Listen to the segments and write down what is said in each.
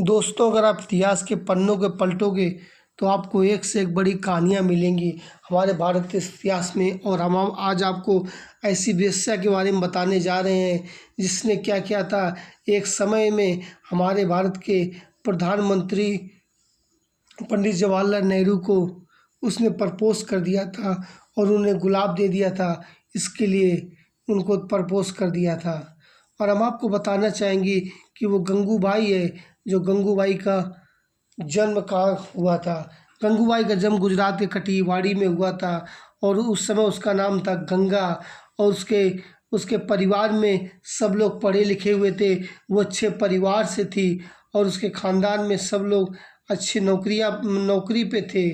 दोस्तों, अगर आप इतिहास के पन्नों के पलटोगे तो आपको एक से एक बड़ी कहानियाँ मिलेंगी हमारे भारत के इतिहास में। और हम आज आपको ऐसी वेश्या के बारे में बताने जा रहे हैं जिसने क्या किया था। एक समय में हमारे भारत के प्रधानमंत्री पंडित जवाहरलाल नेहरू को उसने प्रपोज कर दिया था और उन्हें गुलाब दे दिया था। इसके लिए उनको प्रपोज कर दिया था। और हम आपको बताना चाहेंगे कि वो गंगूबाई है, जो गंगूबाई का जन्म कहाँ हुआ था। गंगूबाई का जन्म गुजरात के कटियावाड़ी में हुआ था और उस समय उसका नाम था गंगा। और उसके उसके परिवार में सब लोग पढ़े लिखे हुए थे, वो अच्छे परिवार से थी और उसके ख़ानदान में सब लोग अच्छी नौकरी पे थे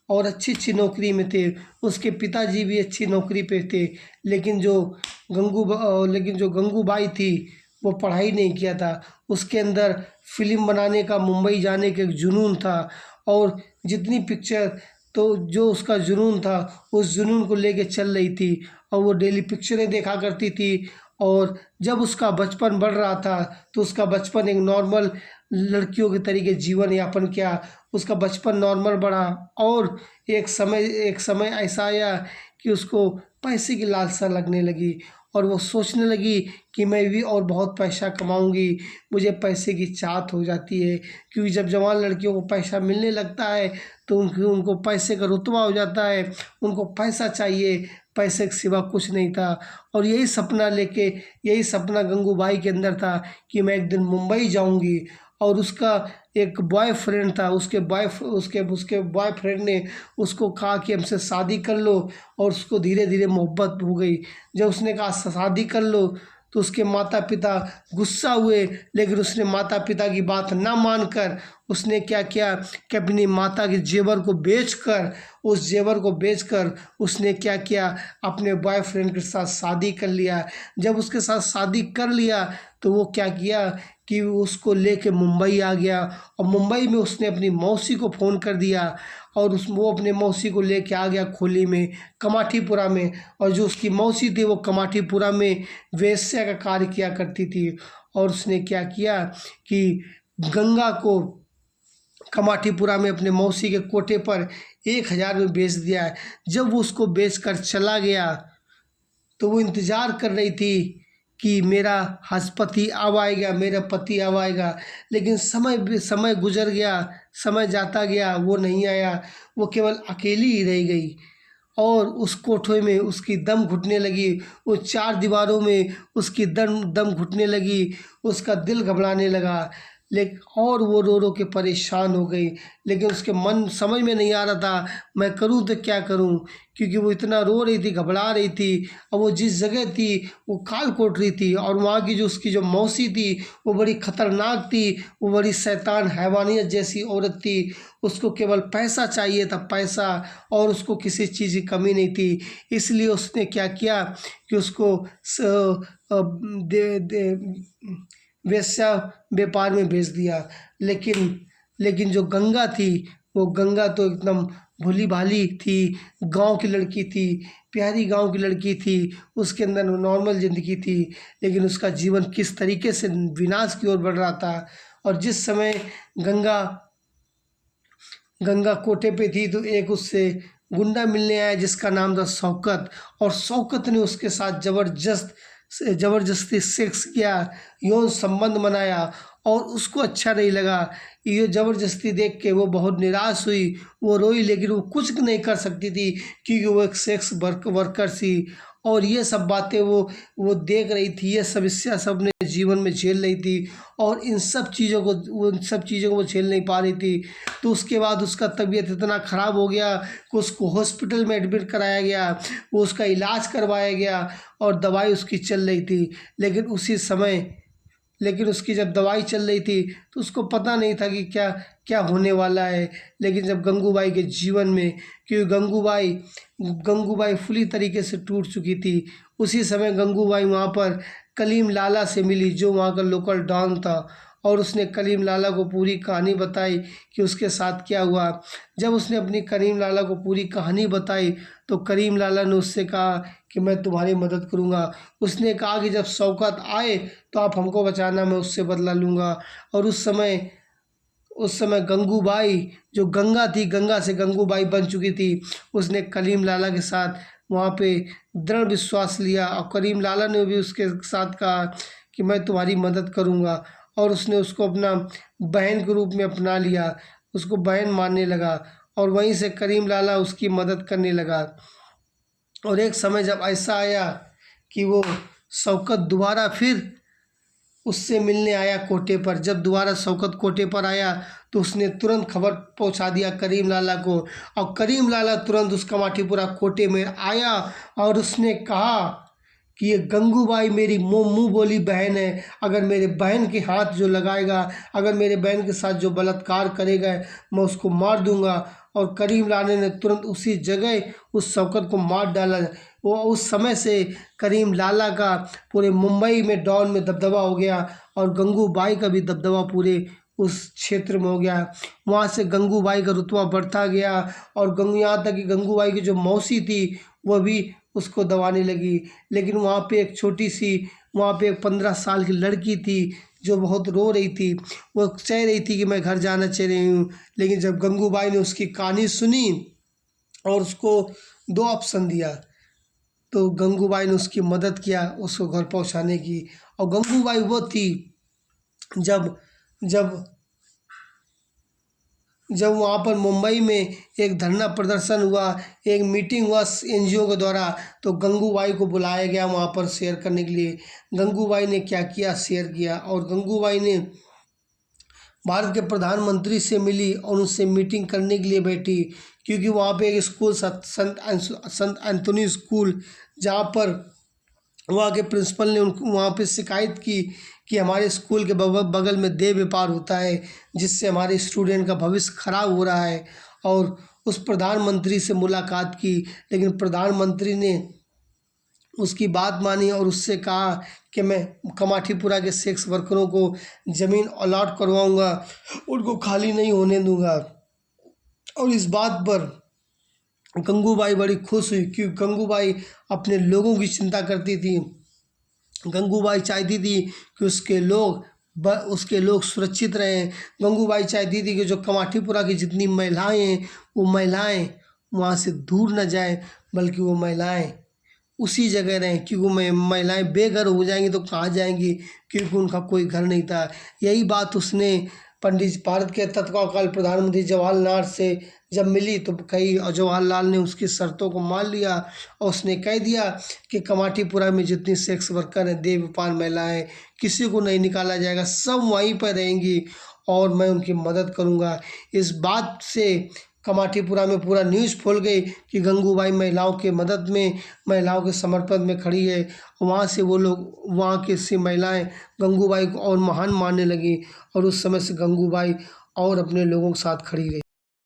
और अच्छी अच्छी नौकरी में थे। उसके पिताजी भी अच्छी नौकरी पे थे। लेकिन जो गंगूबाई थी वो पढ़ाई नहीं किया था। उसके अंदर फिल्म बनाने का, मुंबई जाने का एक जुनून था। और जितनी पिक्चर, तो जो उसका जुनून था उस जुनून को लेके चल रही थी और वो डेली पिक्चरें देखा करती थी। और जब उसका बचपन बढ़ रहा था तो उसका बचपन एक नॉर्मल लड़कियों के तरीके जीवन यापन किया। उसका बचपन नॉर्मल बढ़ा और एक समय ऐसा आया कि उसको पैसे की लालसा लगने लगी और वो सोचने लगी कि मैं भी और बहुत पैसा कमाऊंगी। मुझे पैसे की चाहत हो जाती है, क्योंकि जब जवान लड़कियों को पैसा मिलने लगता है तो उनको पैसे का रुतबा हो जाता है। उनको पैसा चाहिए, पैसे के सिवा कुछ नहीं था। और यही सपना गंगूबाई के अंदर था कि मैं एक दिन मुंबई जाऊंगी। और उसका एक बॉयफ्रेंड था, उसके बॉयफ्रेंड ने उसको कहा कि हमसे शादी कर लो। और उसको धीरे धीरे मोहब्बत हो गई। जब उसने कहा शादी कर लो तो उसके माता पिता गुस्सा हुए, लेकिन उसने माता पिता की बात ना मानकर उसने क्या किया कि अपनी माता के जेवर को बेचकर उसने क्या किया, अपने बॉयफ्रेंड के साथ शादी कर लिया। जब उसके साथ शादी कर लिया तो वो क्या किया कि उसको लेके मुंबई आ गया। और मुंबई में उसने अपनी मौसी को फ़ोन कर दिया और वो अपने मौसी को लेके आ गया खोली में, कमाठीपुरा में। और जो उसकी मौसी थी वो कमाठीपुरा में वेश्या का कार्य किया करती थी। और उसने क्या किया कि गंगा को कमाठीपुरा में अपने मौसी के कोटे पर 1,000 में बेच दिया। जब वो उसको बेचकर चला गया तो वो इंतज़ार कर रही थी कि मेरा पति अब आएगा, मेरा पति अब आएगा। लेकिन समय गुजर गया, समय जाता गया, वो नहीं आया। वो केवल अकेली ही रह गई और उस कोठे में उसकी दम घुटने लगी। वो चार दीवारों में उसकी दम दम घुटने लगी, उसका दिल घबराने लगा। लेकिन और वो रो रो के परेशान हो गई। लेकिन उसके मन समझ में नहीं आ रहा था मैं करूँ तो क्या करूँ, क्योंकि वो इतना रो रही थी, घबरा रही थी। और वो जिस जगह थी वो काल कोठ रही थी। और वहाँ की जो उसकी जो मौसी थी वो बड़ी खतरनाक थी। वो बड़ी शैतान हैवानियत जैसी औरत थी। उसको केवल पैसा चाहिए था, पैसा, और उसको किसी चीज़ की कमी नहीं थी। इसलिए उसने क्या किया कि उसको वेश्या व्यापार में भेज दिया। लेकिन जो गंगा थी, वो गंगा तो एकदम भोली भाली थी, गांव की लड़की थी, प्यारी गांव की लड़की थी। उसके अंदर नॉर्मल ज़िंदगी थी, लेकिन उसका जीवन किस तरीके से विनाश की ओर बढ़ रहा था। और जिस समय गंगा गंगा कोठे पे थी तो एक उससे गुंडा मिलने आया जिसका नाम था शौकत। और शौकत ने उसके साथ ज़बरदस्ती सेक्स किया, यौन संबंध बनाया। और उसको अच्छा नहीं लगा। ये ज़बरदस्ती देख के वो बहुत निराश हुई, वो रोई, लेकिन वो कुछ नहीं कर सकती थी क्योंकि वो एक वर्कर थी। और ये सब बातें वो देख रही थी, ये समस्या सब अपने जीवन में झेल रही थी। और इन सब चीज़ों को वो झेल नहीं पा रही थी। तो उसके बाद उसका तबीयत इतना ख़राब हो गया कि उसको हॉस्पिटल में एडमिट कराया गया, वो उसका इलाज करवाया गया और दवाई उसकी चल रही थी। लेकिन उसकी जब दवाई चल रही थी तो उसको पता नहीं था कि क्या क्या होने वाला है। लेकिन जब गंगूबाई के जीवन में, क्योंकि गंगूबाई फुली तरीके से टूट चुकी थी, उसी समय गंगूबाई वहाँ पर कलीम लाला से मिली, जो वहाँ का लोकल डॉन था। और उसने कलीम लाला को पूरी कहानी बताई कि उसके साथ क्या हुआ। जब उसने अपनी करीम लाला को पूरी कहानी बताई तो करीम लाला ने उससे कहा कि मैं तुम्हारी मदद करूँगा। उसने कहा कि जब शौकत आए तो आप हमको बचाना, मैं उससे बदला लूँगा। और उस समय उस समय गंगूबाई जो गंगा थी, गंगा से गंगूबाई बन चुकी थी, उसने करीम लाला के साथ वहाँ पे दृढ़ विश्वास लिया और करीम लाला ने भी उसके साथ कहा कि मैं तुम्हारी मदद करूँगा, और उसने उसको अपना बहन के रूप में अपना लिया, उसको बहन मानने लगा और वहीं से करीम लाला उसकी मदद करने लगा। और एक समय जब ऐसा आया कि वो शौकत दोबारा फिर उससे मिलने आया कोटे पर। जब दोबारा शौकत कोटे पर आया तो उसने तुरंत खबर पहुंचा दिया करीम लाला को, और करीम लाला तुरंत उस कमाटीपुरा कोटे में आया और उसने कहा कि ये गंगूबाई मेरी मुँह बोली बहन है, अगर मेरे बहन के हाथ जो लगाएगा, अगर मेरे बहन के साथ जो बलात्कार करेगा, मैं उसको मार दूंगा। और करीम लाला ने तुरंत उसी जगह उस शौकत को मार डाला। वो उस समय से करीम लाला का पूरे मुंबई में डॉन में दबदबा हो गया, और गंगूबाई का भी दबदबा पूरे उस क्षेत्र में हो गया। वहाँ से गंगूबाई का रुतबा बढ़ता गया, और यहाँ तक कि गंगूबाई की जो मौसी थी वह भी उसको दबाने लगी। लेकिन वहाँ पे एक छोटी सी, वहाँ पे एक 15 साल की लड़की थी जो बहुत रो रही थी। वो कह रही थी कि मैं घर जाना चाह रही हूँ। लेकिन जब गंगूबाई ने उसकी कहानी सुनी और उसको 2 ऑप्शन दिया, तो गंगूबाई ने उसकी मदद किया उसको घर पहुँचाने की। और गंगूबाई वो थी जब जब जब वहाँ पर मुंबई में एक धरना प्रदर्शन हुआ, एक मीटिंग हुआ एनजीओ के द्वारा, तो गंगूबाई को बुलाया गया वहाँ पर शेयर करने के लिए। गंगूबाई ने क्या किया, शेयर किया। और गंगूबाई ने भारत के प्रधानमंत्री से मिली और उनसे मीटिंग करने के लिए बैठी, क्योंकि वहाँ पे एक स्कूल संत एंथोनी स्कूल, जहाँ पर वहाँ के प्रिंसिपल ने उनको वहाँ पे शिकायत की कि हमारे स्कूल के बगल में देह व्यापार होता है, जिससे हमारे स्टूडेंट का भविष्य खराब हो रहा है। और उस प्रधानमंत्री से मुलाकात की, लेकिन प्रधानमंत्री ने उसकी बात मानी और उससे कहा कि मैं कमाठीपुरा के सेक्स वर्करों को ज़मीन अलॉट करवाऊंगा, उनको खाली नहीं होने दूंगा। और इस बात पर गंगूबाई बड़ी खुश हुई, क्योंकि गंगूबाई अपने लोगों की चिंता करती थी। गंगूबाई चाहती थी कि उसके लोग सुरक्षित रहें। गंगूबाई चाहती थी कि जो कमाठीपुरा की जितनी महिलाएं हैं, वो महिलाएं वहाँ से दूर न जाएं, बल्कि वो महिलाएं उसी जगह रहें, क्योंकि महिलाएं बेघर हो जाएंगी तो कहाँ जाएंगी, क्योंकि उनका कोई घर नहीं था। यही बात उसने पंडित भारत के तत्कालीन प्रधानमंत्री जवाहरलाल से जब मिली तो कही, और जवाहरलाल ने उसकी शर्तों को मान लिया और उसने कह दिया कि कमाठीपुरा में जितनी सेक्स वर्कर हैं, देह व्यापार महिलाएं, किसी को नहीं निकाला जाएगा, सब वहीं पर रहेंगी और मैं उनकी मदद करूंगा। इस बात से कमाठीपुरा में पूरा न्यूज़ फैल गई कि गंगूबाई महिलाओं के मदद में, महिलाओं के समर्पण में खड़ी है। वहाँ से वो लोग, वहाँ की सी महिलाएं गंगूबाई को और महान मानने लगी, और उस समय से गंगूबाई और अपने लोगों के साथ खड़ी रही।